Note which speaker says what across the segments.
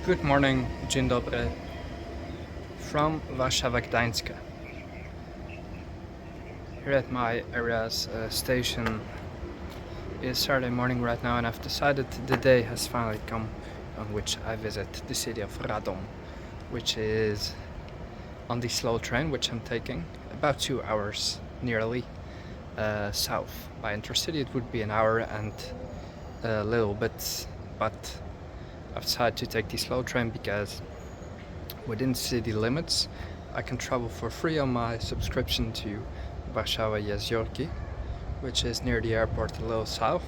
Speaker 1: Good morning, dzień dobry, from Warszawa Gdańska. Here at my area's station. It's Saturday morning right now, and I've decided the day has finally come on which I visit the city of Radom, which is on the slow train which I'm taking, about 2 hours nearly south. By intercity it would be an hour and a little bit, but I've decided to take the slow train because within city limits I can travel for free on my subscription to Warszawa Zachodnia, which is near the airport a little south.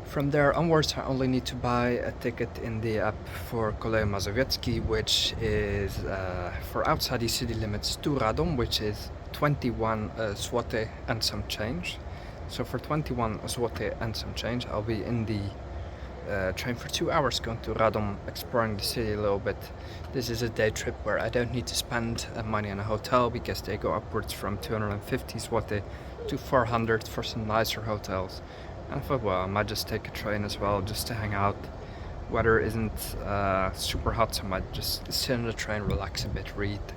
Speaker 1: From there onwards I only need to buy a ticket in the app for Koleje Mazowieckie, which is for outside the city limits to Radom, which is 21 zloty and some change. So for 21 zloty and some change I'll be in the train for 2 hours going to Radom, exploring the city a little bit. This is a day trip where I don't need to spend money on a hotel because they go upwards from 250 zloty to 400 for some nicer hotels. And I thought, well, I might just take a train as well just to hang out. Weather isn't super hot, so I might just sit in the train, relax a bit, read,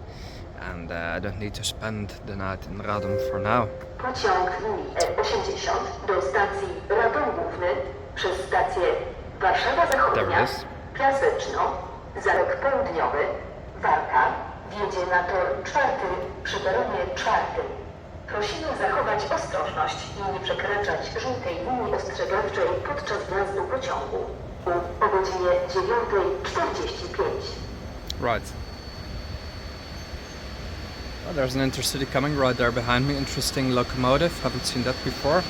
Speaker 1: and I don't need to spend the night in Radom for now.
Speaker 2: Pociąg linii E80 do stacji Radom Główny przez stację Warszawa Zachodnia, Piaseczno, Zarok Południowy, Warka wjedzie na tor 4 przy peronie 4. Prosimy zachować ostrożność i nie przekraczać żółtej linii ostrzegawczej podczas wjazdu pociągu. O godzinie 9:45.
Speaker 1: Right. Well, there's an intercity coming right there behind me. Interesting locomotive. Haven't seen that before.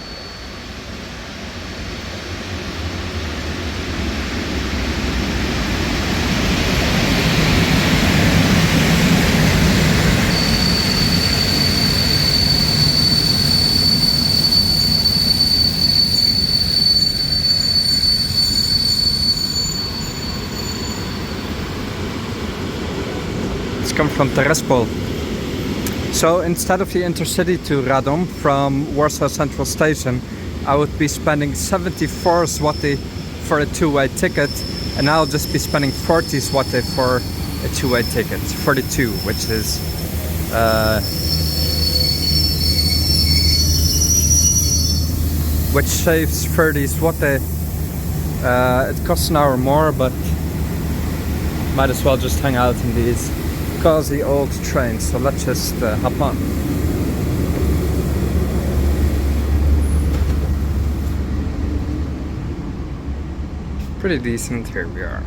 Speaker 1: Come from Terespol. So instead of the intercity to Radom from Warsaw Central Station, I would be spending 74 zloty for a two-way ticket, and I'll just be spending 40 zloty for a two-way ticket for the two, which is which saves 30 zloty. It costs an hour more, but might as well just hang out in these cozy old train, so let's just hop on. Pretty decent, here we are.